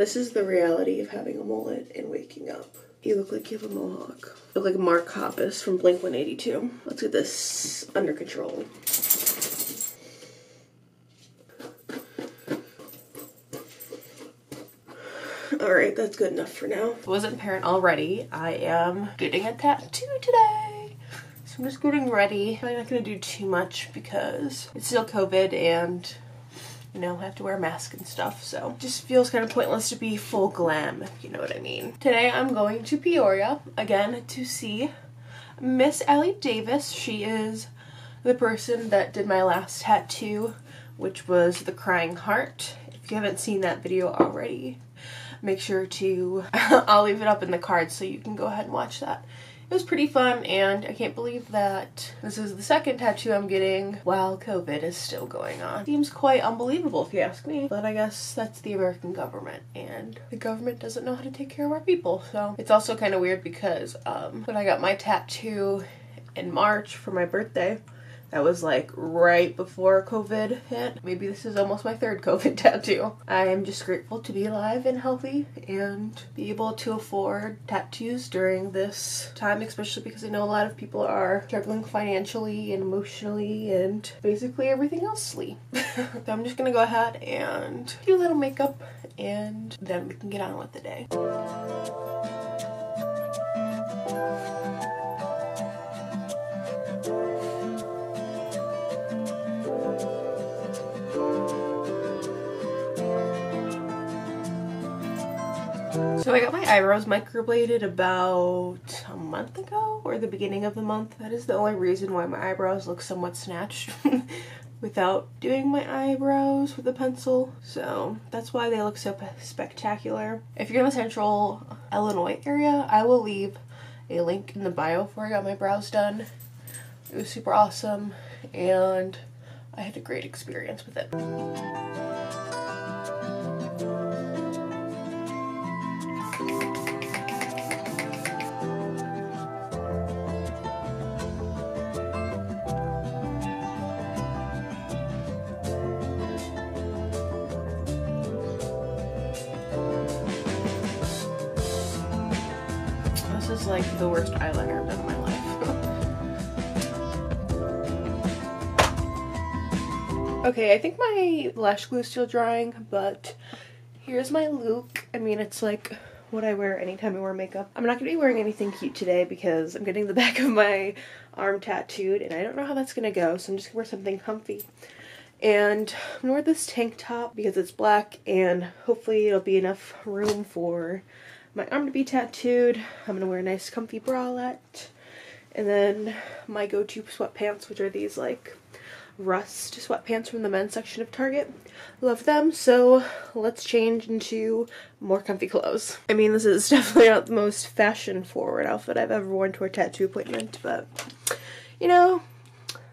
This is the reality of having a mullet and waking up. You look like you have a mohawk. You look like Mark Hoppus from Blink-182. Let's get this under control. Alright, that's good enough for now. If I wasn't apparent already, I am getting a tattoo today. So I'm just getting ready. I'm not gonna do too much because it's still COVID and, you know, I have to wear a mask and stuff, so it just feels kind of pointless to be full glam, if you know what I mean. Today I'm going to Peoria, again, to see Miss Allie Davis. She is the person that did my last tattoo, which was the crying heart. If you haven't seen that video already, make sure to, I'll leave it up in the cards so you can go ahead and watch that. It was pretty fun, and I can't believe that this is the second tattoo I'm getting while COVID is still going on. Seems quite unbelievable if you ask me, but I guess that's the American government, and the government doesn't know how to take care of our people. So it's also kind of weird because when I got my tattoo in March for my birthday, that was like right before COVID hit. Maybe this is almost my third COVID tattoo. I am just grateful to be alive and healthy and be able to afford tattoos during this time, especially because I know a lot of people are struggling financially and emotionally and basically everything else-ly. So I'm just gonna go ahead and do a little makeup and then we can get on with the day. So I got my eyebrows microbladed about a month ago, or the beginning of the month. That is the only reason why my eyebrows look somewhat snatched without doing my eyebrows with a pencil. So that's why they look so spectacular. If you're in the central Illinois area, I will leave a link in the bio before I got my brows done. It was super awesome and I had a great experience with it. This is like the worst eyeliner I've done in my life. Okay, I think my lash glue is still drying, but here's my look. I mean, it's like what I wear anytime I wear makeup. I'm not going to be wearing anything cute today because I'm getting the back of my arm tattooed and I don't know how that's going to go, so I'm just going to wear something comfy. And I'm going to wear this tank top because it's black and hopefully it'll be enough room for my arm to be tattooed. I'm going to wear a nice comfy bralette. And then my go-to sweatpants, which are these like rust sweatpants from the men's section of Target. Love them, so let's change into more comfy clothes. I mean, this is definitely not the most fashion-forward outfit I've ever worn to a tattoo appointment, but you know,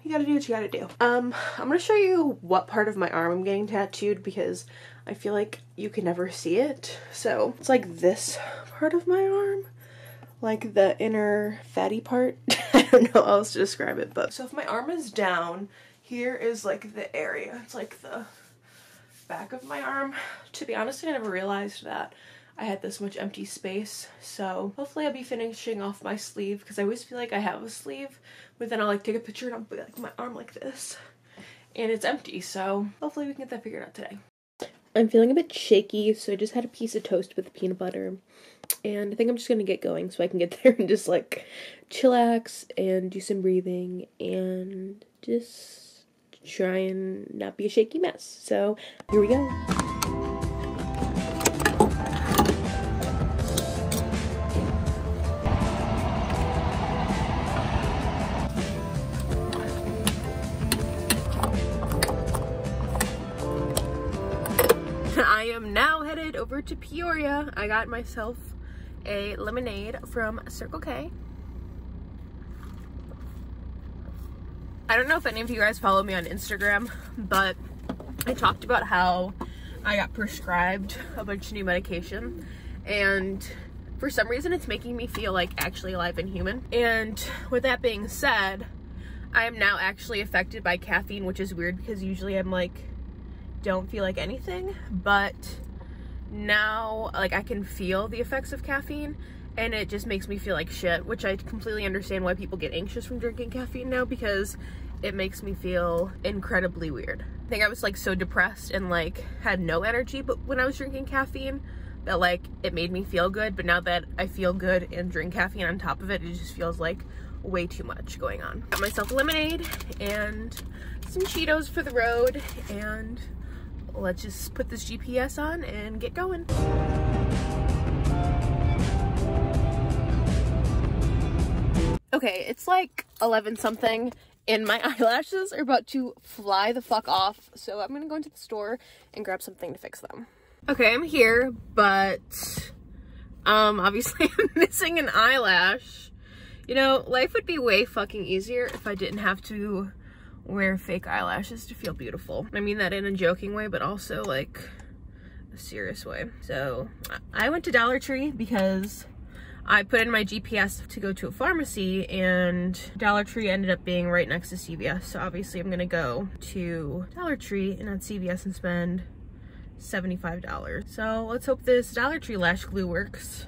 you gotta do what you gotta do. I'm gonna show you what part of my arm I'm getting tattooed because I feel like you can never see it. So it's like this part of my arm, like the inner fatty part. I don't know how else to describe it, but so if my arm is down, here is like the area. It's like the back of my arm. To be honest, I never realized that I had this much empty space. So hopefully I'll be finishing off my sleeve because I always feel like I have a sleeve, but then I'll like take a picture and I'll be like my arm like this and it's empty. So hopefully we can get that figured out today. I'm feeling a bit shaky, so I just had a piece of toast with peanut butter, and I think I'm just gonna get going so I can get there and just like chillax and do some breathing and just try and not be a shaky mess. So here we go. I am now headed over to Peoria. I got myself a lemonade from Circle K. I don't know if any of you guys follow me on Instagram, but I talked about how I got prescribed a bunch of new medication, and for some reason it's making me feel like actually alive and human. And with that being said, I am now actually affected by caffeine, which is weird because usually I'm like don't feel like anything, but now, like, I can feel the effects of caffeine, and it just makes me feel like shit, which I completely understand why people get anxious from drinking caffeine now, because it makes me feel incredibly weird. I think I was like so depressed and like had no energy, but when I was drinking caffeine, that like it made me feel good. But now that I feel good and drink caffeine on top of it, it just feels like way too much going on. Got myself lemonade and some Cheetos for the road, and let's just put this GPS on and get going. Okay, it's like 11 something and my eyelashes are about to fly the fuck off, so I'm gonna go into the store and grab something to fix them. Okay, I'm here, but obviously I'm missing an eyelash. You know, life would be way fucking easier if I didn't have to wear fake eyelashes to feel beautiful. I mean that in a joking way, but also like a serious way. So I went to Dollar Tree because I put in my GPS to go to a pharmacy, and Dollar Tree ended up being right next to CVS. So obviously I'm gonna go to Dollar Tree and not CVS and spend $75. So let's hope this Dollar Tree lash glue works.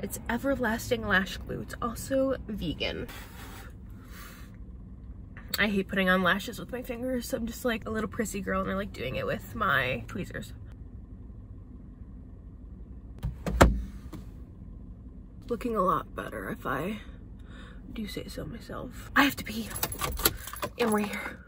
It's everlasting lash glue. It's also vegan. I hate putting on lashes with my fingers, so I'm just like a little prissy girl, and I like doing it with my tweezers. Looking a lot better if I do say so myself. I have to pee, and we're here.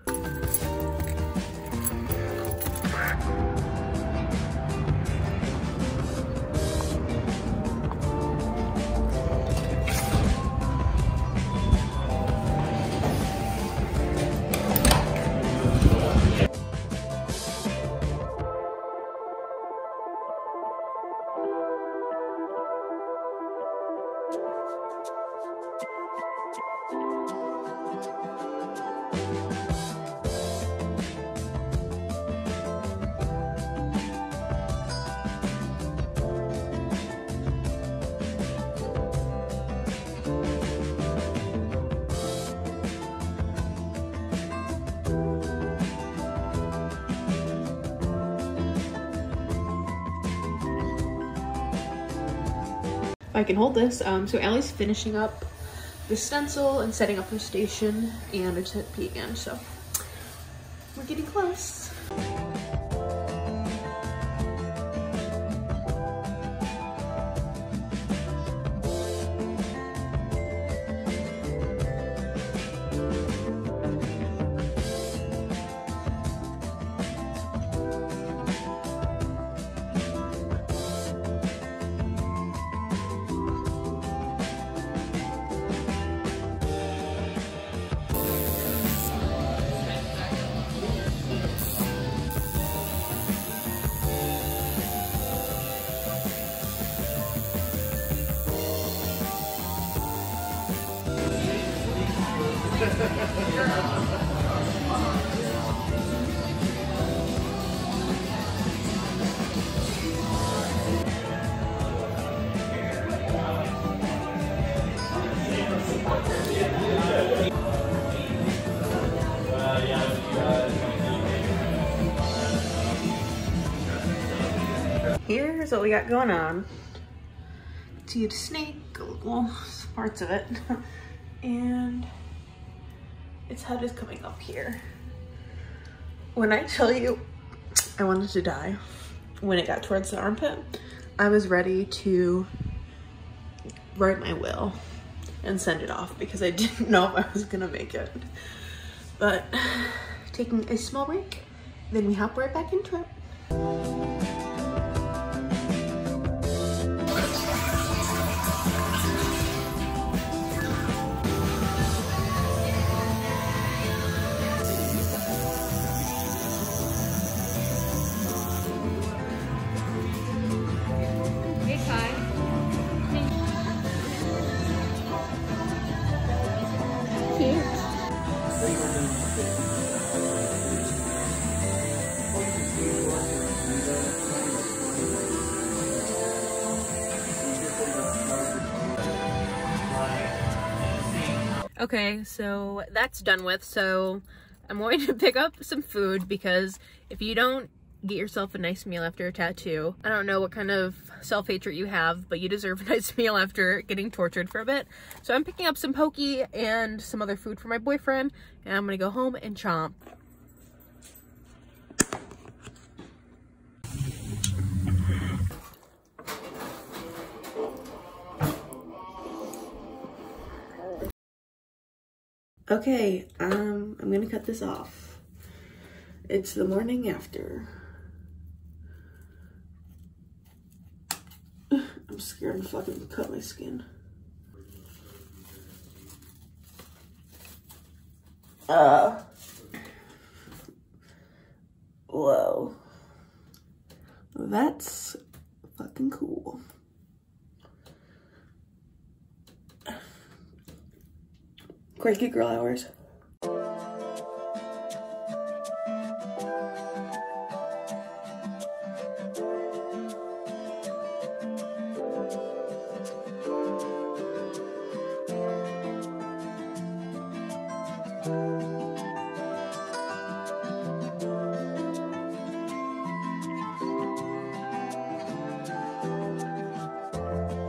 I can hold this. So Allie's finishing up the stencil and setting up her station, and I just had to pee again, so we're getting close. Here's what we got going on. See the snake, well, parts of it, and its head is coming up here. When I tell you I wanted to die when it got towards the armpit, I was ready to write my will and send it off because I didn't know if I was gonna make it. But taking a small break, then we hop right back into it. Okay, so that's done with. So I'm going to pick up some food because if you don't get yourself a nice meal after a tattoo. I don't know what kind of self-hatred you have, but you deserve a nice meal after getting tortured for a bit. So I'm picking up some poke and some other food for my boyfriend, and I'm gonna go home and chomp. Okay, I'm gonna cut this off. It's the morning after. I'm scared to fucking cut my skin. Whoa. That's fucking cool. Cranky girl hours.